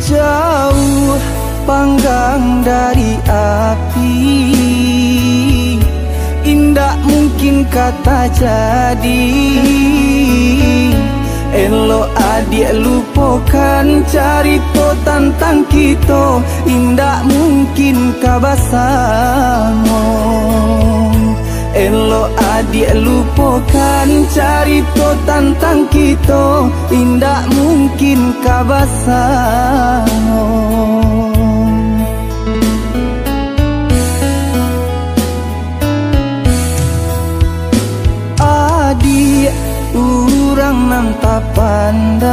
Jauh panggang dari api, indah mungkin kata jadi. Elok adik lupakan cerita tentang kita, indah mungkin kabasamo. Elok adik lupakan cerita tentang kita, indah mungkin kabasamo. Adik urang nang tak pandang,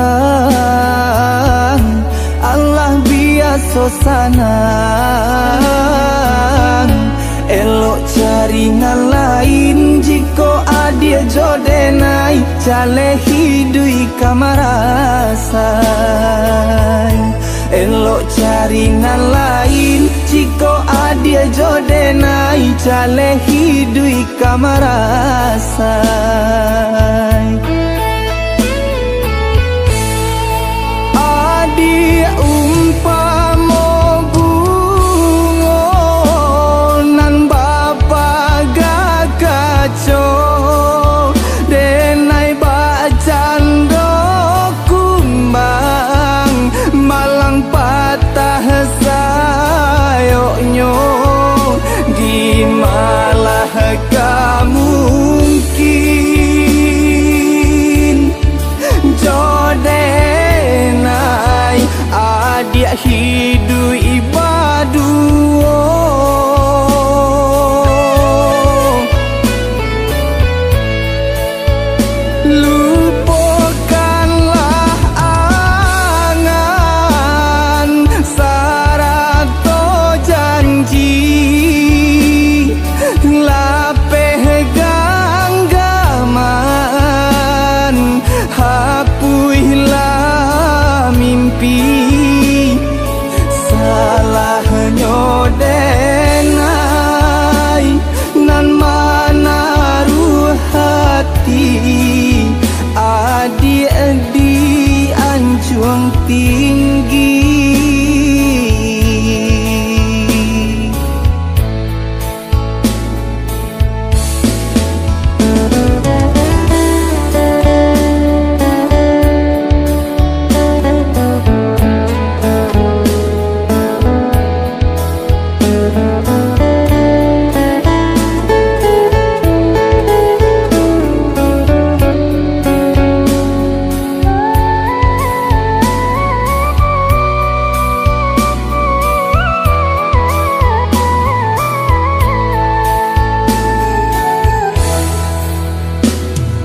Allah biasa sanang. Elok jaringan lain jika adik jodenai, cale hidui kamarasai. Elok jaringan lain jika adik jodenai, cale hidui kamarasai. Adik umpama bunga nan bapa gagaco, denai bacando kumbang malang patah sayoknyo. Di malah kamu mungkin jodenai adik hidup ibaduo. Lupakanlah angan sarato janji, lapeh ganggaman hapuilah mimpi. Salahnya denai nan manaruh hati, adik di anjuang tinggi.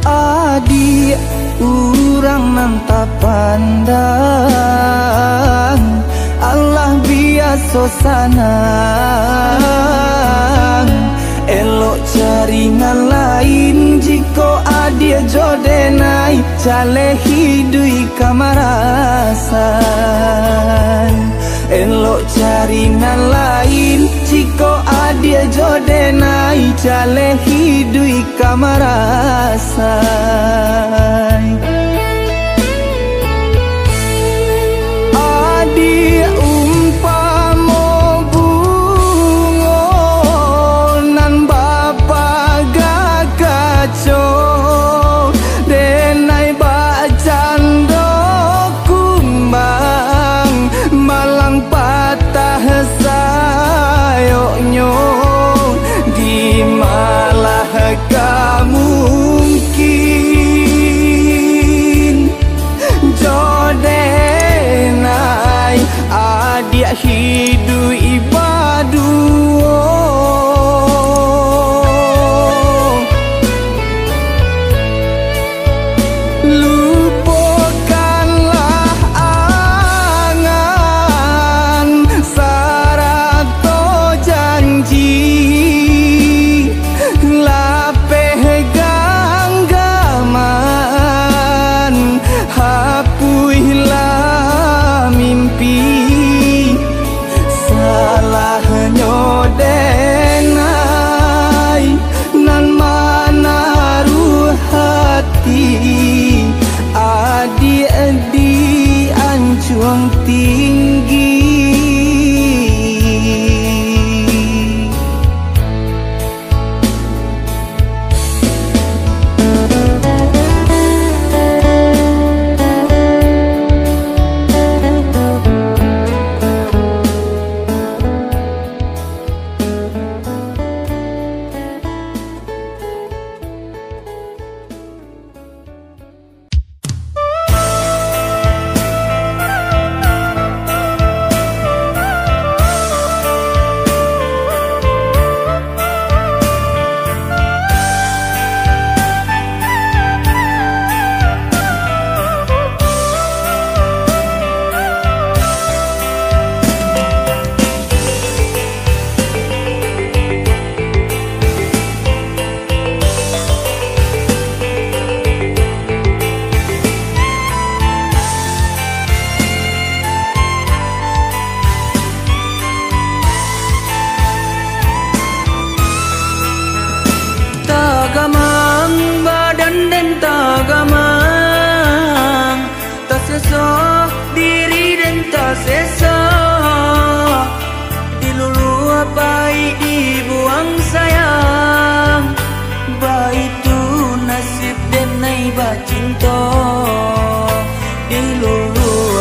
Adik urang nang tak pandang, Allah biasa sanang. Elok jaringan lain jika adik jodenai, cale hidui kamarasan. Elok jaringan lain jika adik jodenai, cale hidui kamarasan. Adik umpama bunga nan bapa gagaco, denai bacando kumbang malang patah sayoknyo. Di malah kamu mungkin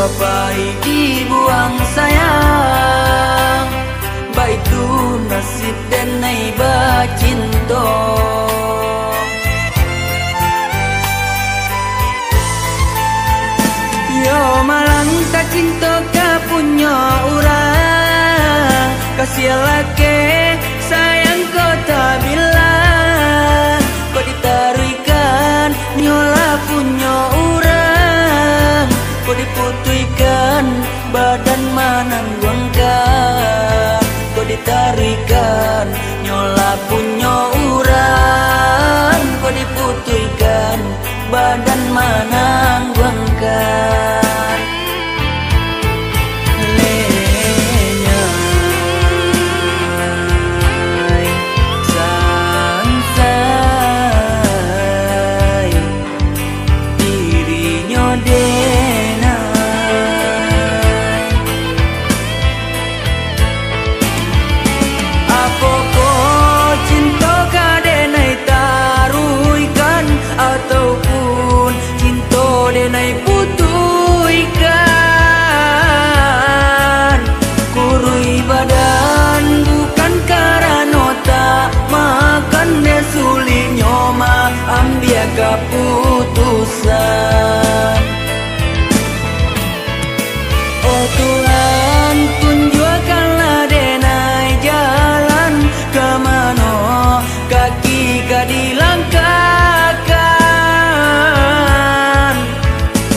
luapai dibuang sayang. Baitu nasib denai bacinto. Yo malang tak cinta ka punya urang, kasih laki sayang kau tak bilang. Kau ditarikan nyola punya urang, kau diputuikan badan manangguangkan. Kau ditarikan nyola punya urang, kau diputuikan badan manangguangkan. Ambil keputusan. Oh Tuhan, tunjukkanlah denai jalan kemana kaki ka dilangkahkan.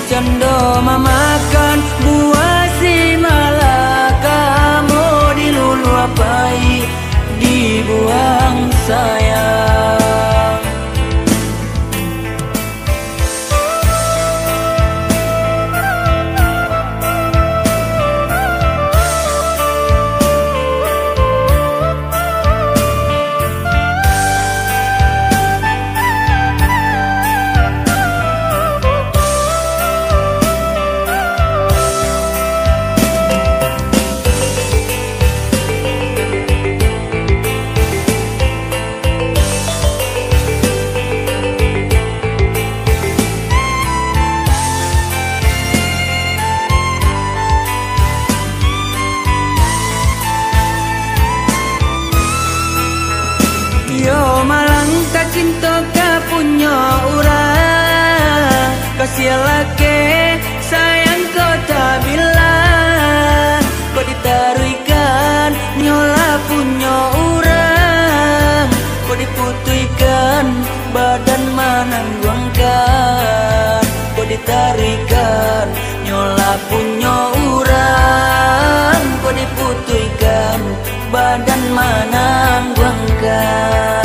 Cendo memakan buah si malaka, mau diluluapai dibuang sayang. Cinta ka punya urang, kasih laki sayang kau tak bilang. Kau ditarikan nyola punya urang, kau diputuikan badan manangguangkan. Kau ditarikan nyola punya urang, kau diputuikan badan manangguangkan.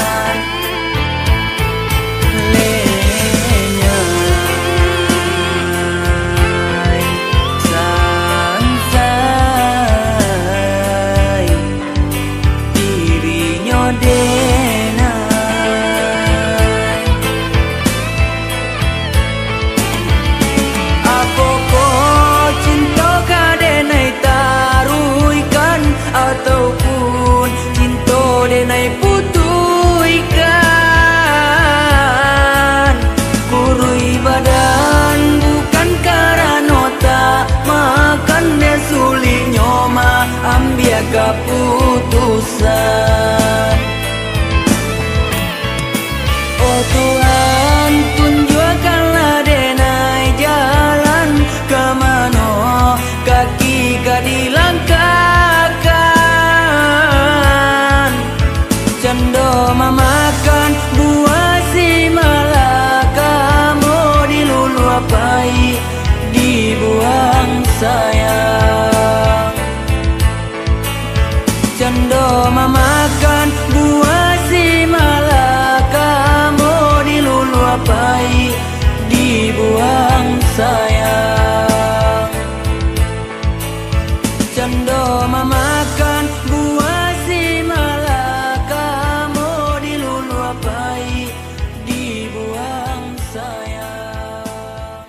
Ambil keputusan. Oh Tuhan, tunjukkanlah denai jalan kemana kaki ka dilangkahkan. Cendo memakan buah si malaka, mau diluluapai dibuang sayang. Cendo memakan buah si malaka, mau diluluapai dibuang sayang. Cendo memakan buah si malaka, mau diluluapai dibuang sayang.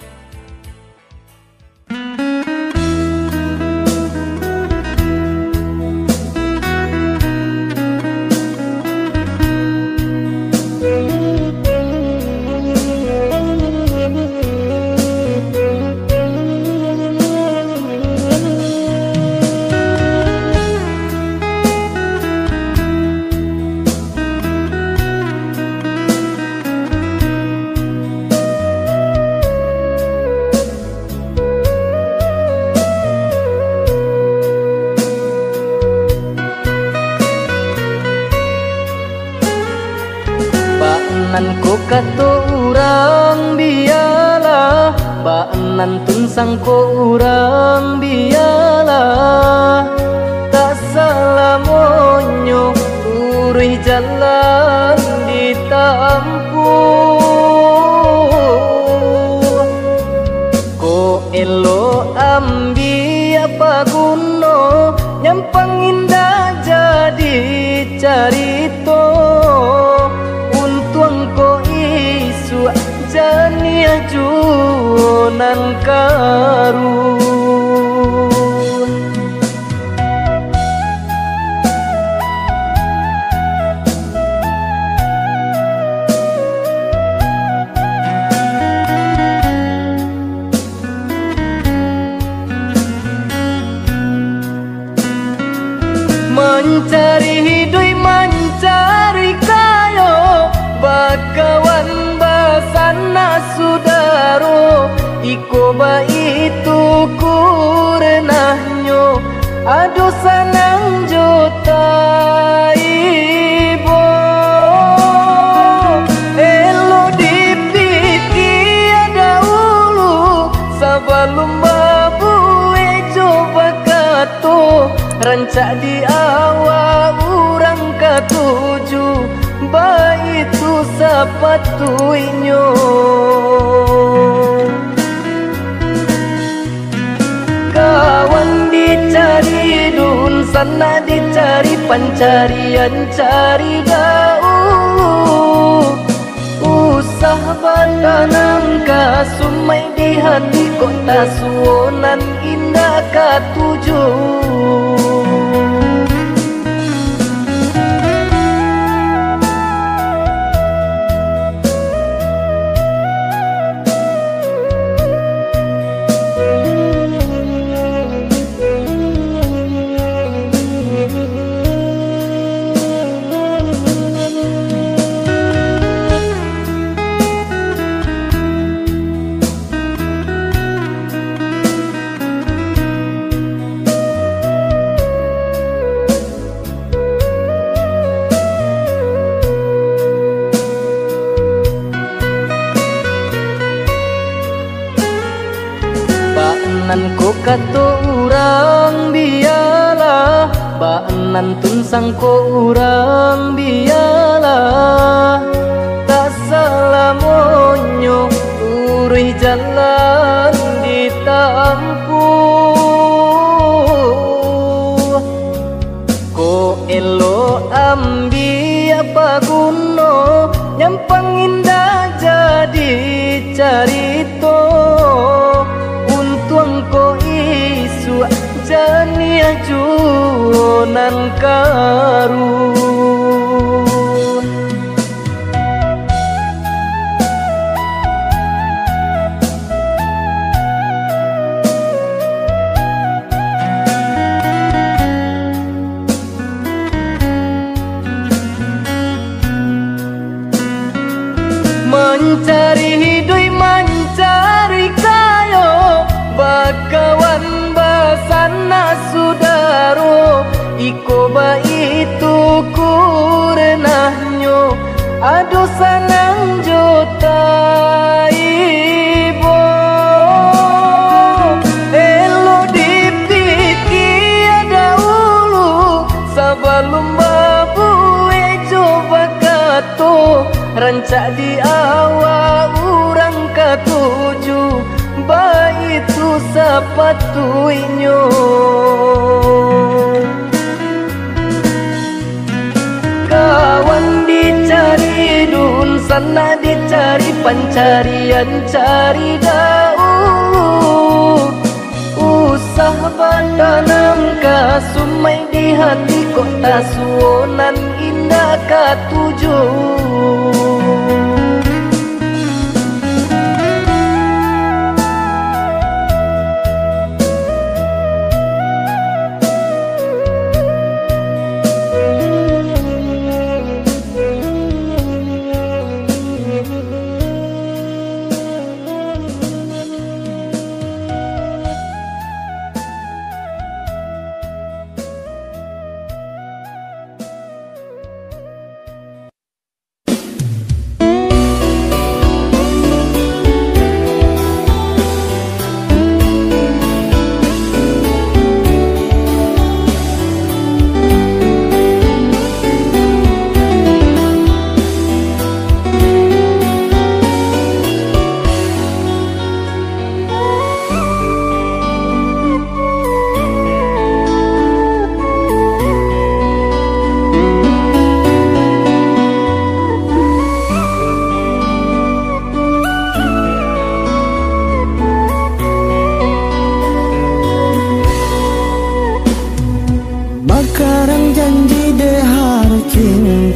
ko kato urang biyalah, baanan tunsang ko urang biyalah. Tak salah monyo uruy jalan ditampuh. Ko elo ambi apa guno nyampang indah jadi carito. Untuang ko isu jania junan karu. Mencari hidup mencari kayo, bakawan basana sudaro. Iko ba itu kurenahnya, aduh sanang juta ibo. Elo dipiki ada ulu, sebelum babue coba kato. Rancak di awal urang katuju, baitu sapatuinyo. Kawan dicari dun sana dicari pancarian cari dahulu. Usah batanang kasumai di hati kota suonan indah katuju. Baanan ko kato urang biyalah, baanan tunsang ko urang biyalah. Tak salah monyo uruy jalan ditampuh. Ko elo ambi apa guno nyampang indah jadi carito. Untuang ko isu jania junan karu. Mencari hidup mencari kayo, bakawan basana sudaro. Iko ba itu kurenahnya, aduh sanang juta ibo. Elo dipiki ada ulu, sebelum babue coba kato. Rancak di awal urang katuju, baitu sapatuinyo. Kawan dicari dun sana dicari pancarian cari dahulu. Usah batanam kasumai di hati kota suonan indah katuju.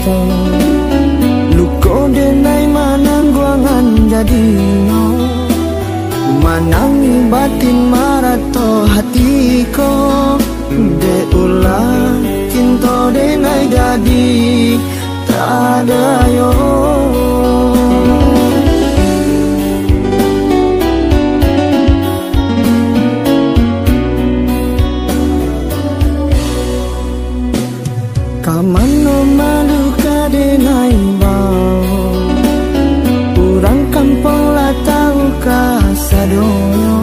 cinta luko denai manangguangan jadi no manangi batin marato hatiko de ulah cinta denai jadi tak ada yo. Kamano malu kadenai bau urang kampung lah tahu kasadono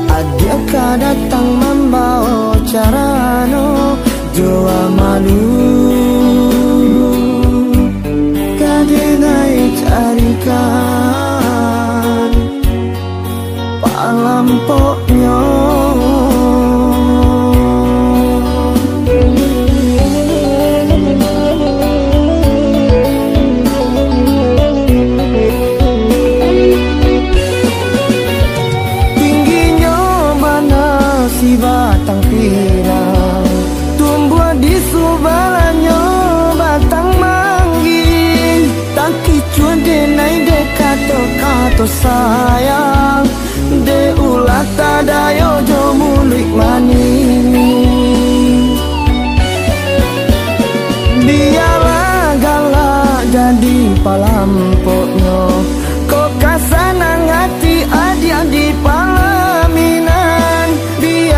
adia ka datang membawa carano joa malu kadenai carikan palampoknya. Batang pinang tumbuh di subalanyo batang manggih tak kicuan denai dekato kato sayang de ulat tadayo jo mulik mani biarlah galak jadi palampoknya kok kasanang hati adik-adik palaminan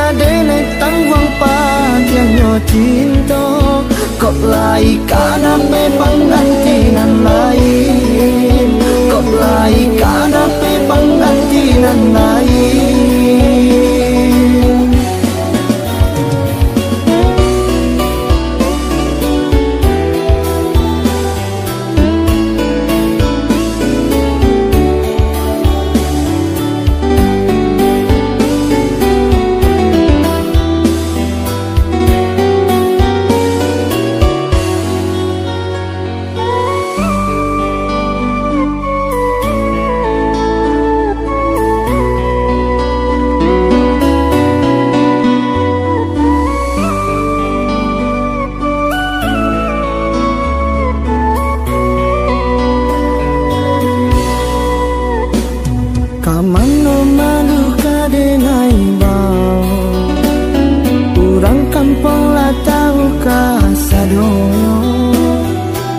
denai tanggung padianyo cinta kok lai kana pe panggantinan lain kok lai kana pe panggantinan lain. Kamano malu kadenai bau urang kampung lah tahu kasadono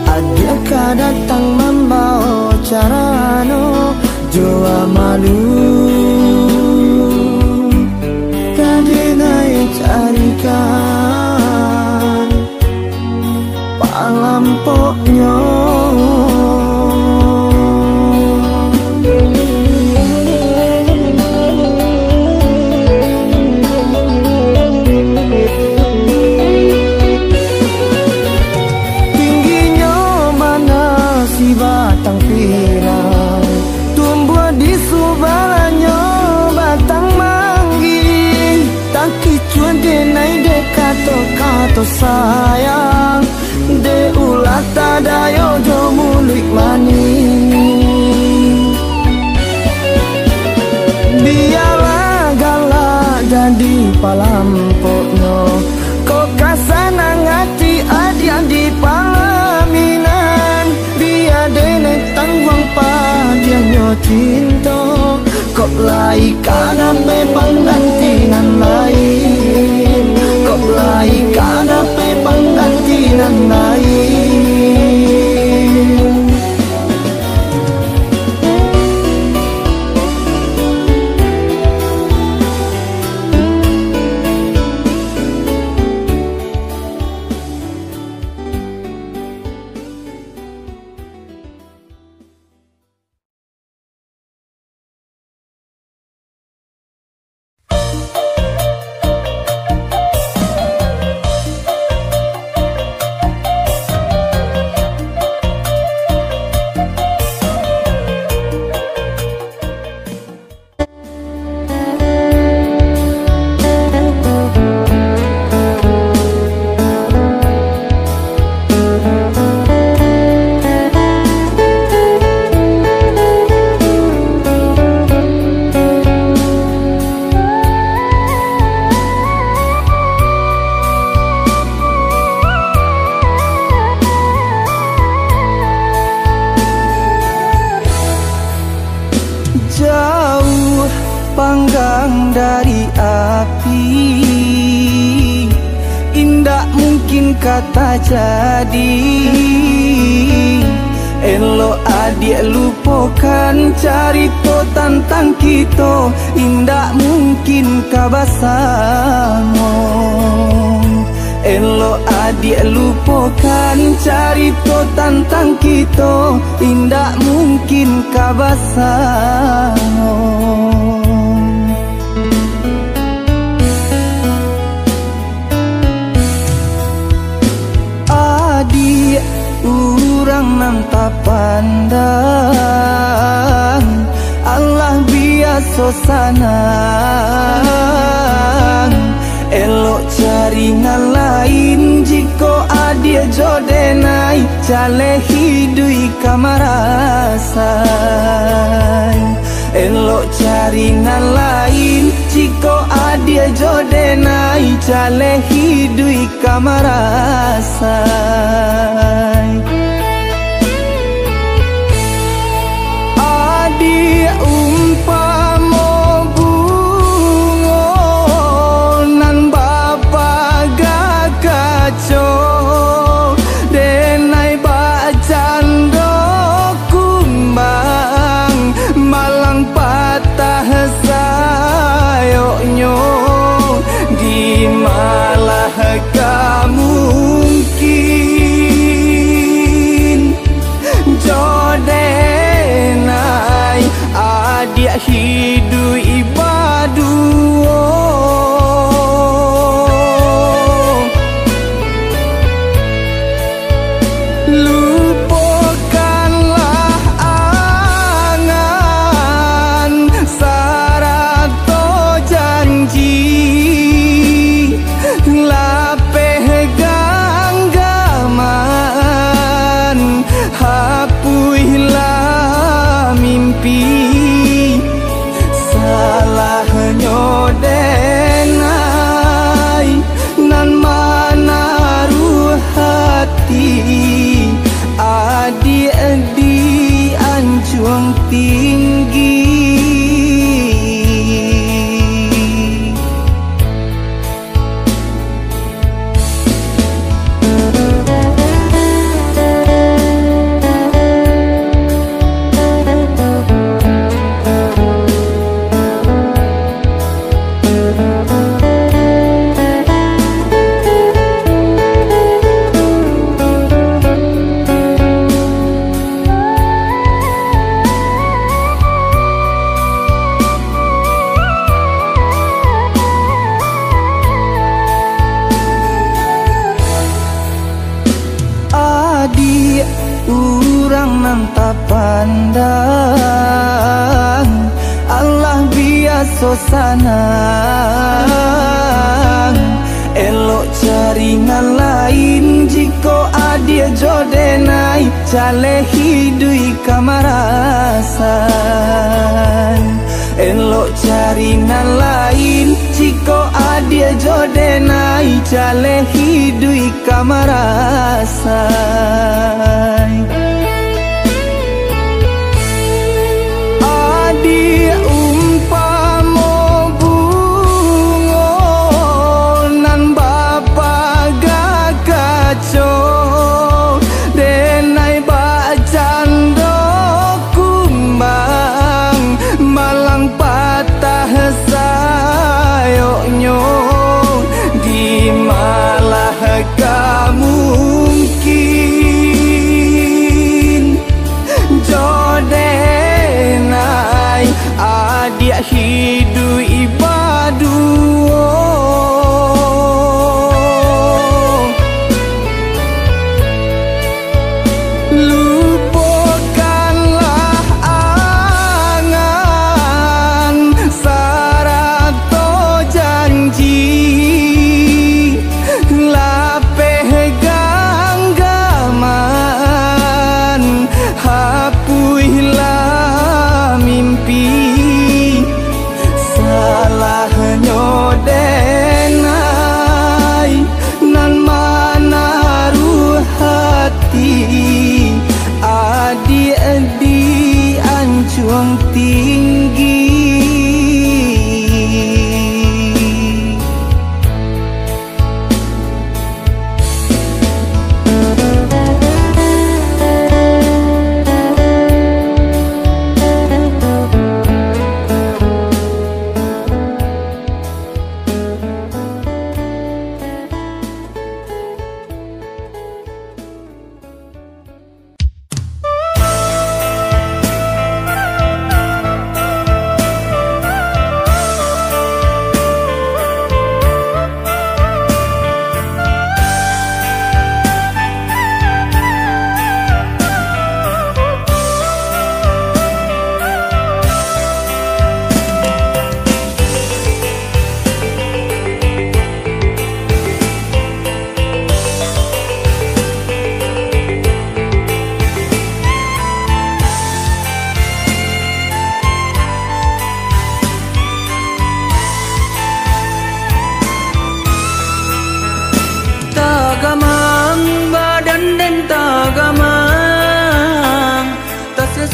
ada ka datang membawa carano joa malu kadenai carikan palampoknya. Batang pinang tumbuh di subalanyo batang manggih tak kicuan denai dekato kato sayang de ulat tadayo jo mulik mani biarlah galak jadi palampoknya kok kasanang hati adik-adik palaminan denai tanggung padianyo cinta kok lai kana pe panggantinan lain kok lai kana pe panggantinan lain. panggang dari api, indah mungkin kata jadi. Elok adik lupakan cerita tentang kita, indah mungkin kabasamo. Elok adik lupakan cerita tentang kita, indah mungkin kabasamo. Adik urang nam tak pandang, Allah biasa sanang. Elok cari ngalain jika adia jodenai, cale hidui kamarasai. Elok cari ngalain jika adia jodenai, cale hidui kamarasai. Adia umpama denai bacando kumbang, malang patah sayoknyo, di malah mungkin jodenai adik hidup ibaduo. Adik-adik anjuang tinggi, urang nam tak pandang, Allah biasa sanang. Elok cari ngalain jika adia jodenai, cale hidui kamarasai. Elok cari ngalain jika adia jodenai, cale hidui kamarasai. Adik umpama bunga nan bapa gagaco, denai bacando kumbang, malang patah sayoknyo, di malah mungkin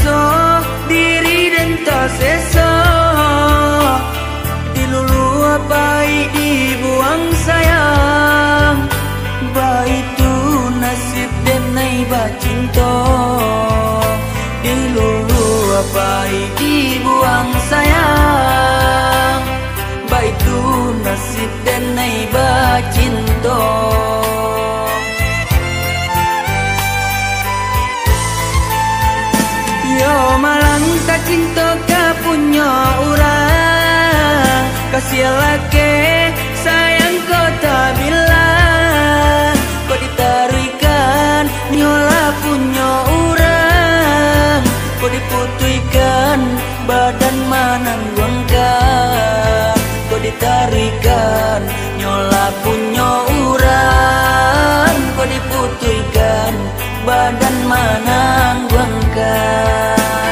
so diri dan tak seso dilulu baik dibuang sayang baik tu nasib dan naiba cinta dilulu baik dibuang sayang baik tu nasib dan naiba cinta. Yo malang tak cinta ka punya orang kasih laki sayang kau tak bilang kau ditarikan nyola punya orang kau diputuikan badan manangguangkan kau ditarikan nyola punya orang kau diputuikan badan manangguangkan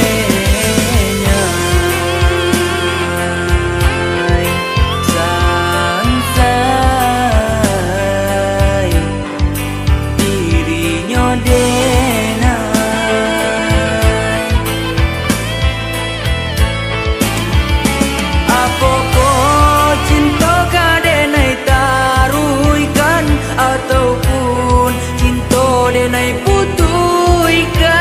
lenya sansai dirinya denai apa kau cinta ka denai taruikan ataupun cinta denai putuikan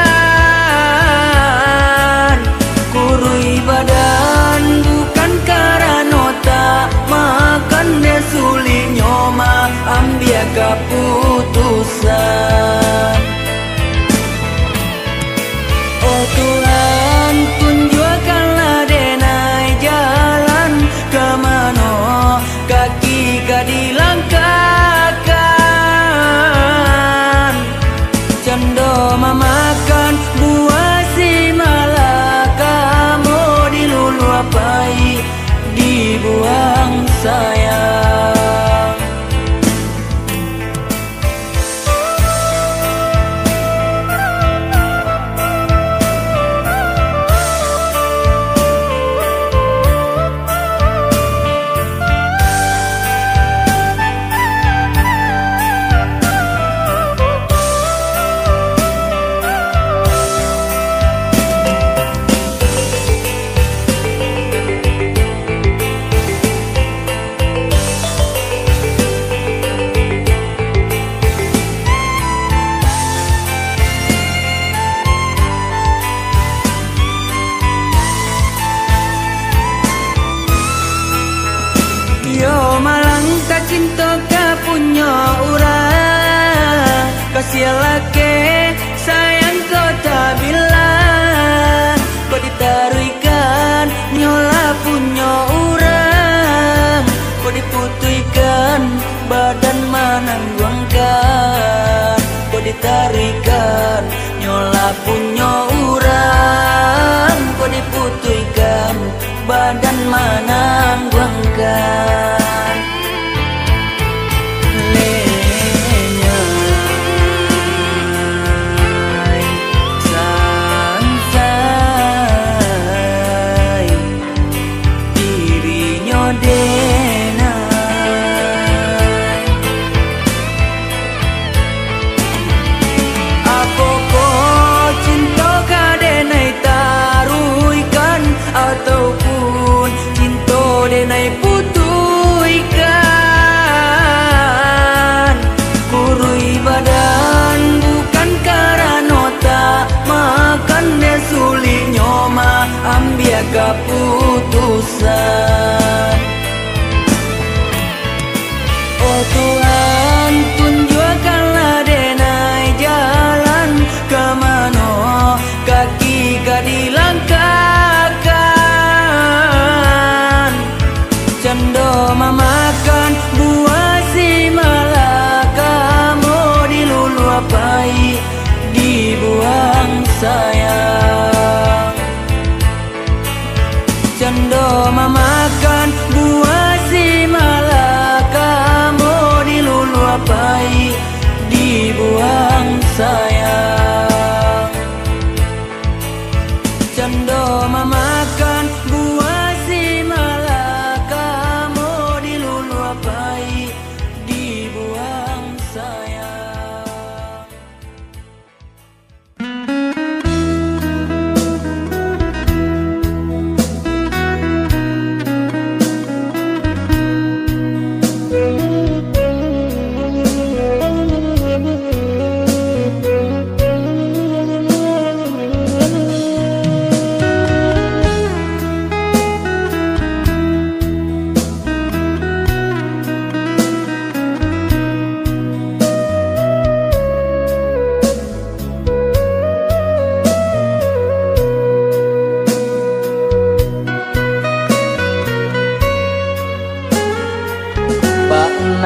kurui badan bukan karena tak makan dia sulit nyoma ambil keputusan. Oh Tuhan tunjukkanlah denai jalan kemana kaki ka dilangkahkan cendo memakan buah si malaka mau dilulu apai dibuang sayang. Yo malang tak cinta ka punya orang kasih laki sayang kau tak bilang kau ditarikan nyola punya orang kau diputuikan badan manangguangkan kau ditarikan nyola punya orang kau diputuikan badan manangguangkan lenya sansai dirinya denai apa kau cinta ka denai taruikan ataupun cinta denai putuikan kurui badan bukan karena tak makan dia sulit nyoma ambil keputusan. Oh Tuhan tunjukkanlah denai jalan kemana kaki ka dilangkahkan cendo memakan buah si malaka mau dilulu apai dibuang sayang cendo memakan buah si malaka mau dilulu apai dibuang sayang cendo memakan buah si malaka mau dilulu apai dibuang sayang.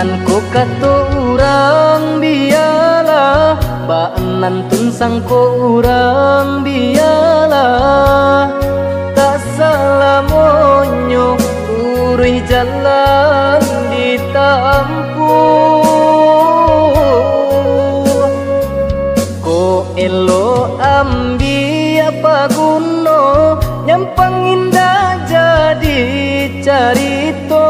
nan ko kato urang biyalah, baanan tun sangko urang biyalah. Tak salah monyo urui jalan ditampuh, ko elo ambi apa guno nyampang indah jadi carito.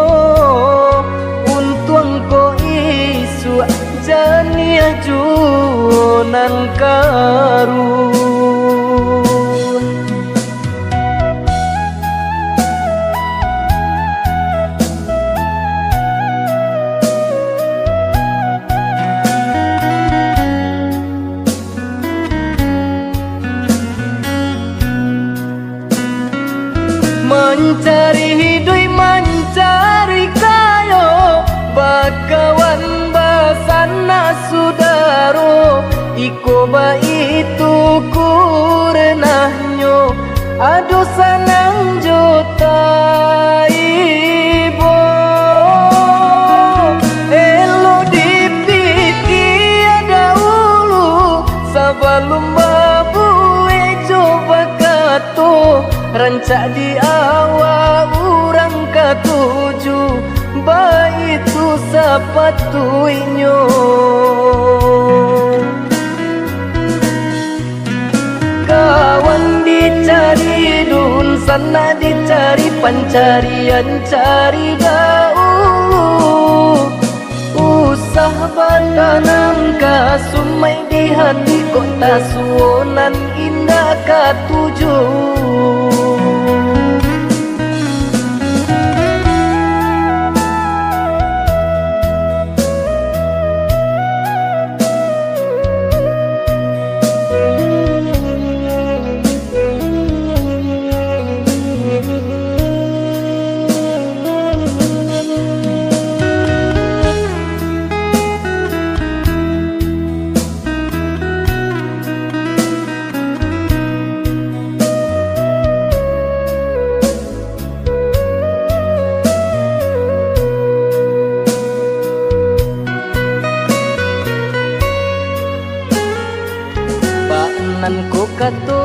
Untung ko isu janiah junan karu. Mencari hidup, mencari kayo, bakawan basana sudaro. Iko ba itu kurenahnya, aduh sanang jota ibo. Elo dipiti ada ulu, sebelum babue coba kato. Rancak di awal urang katuju, baitu sapatuinyo. Kawan dicari dun sana dicari pancarian cari dahulu. Usah batanang kasumai di hati kota suonan indah katuju. Nan ko kato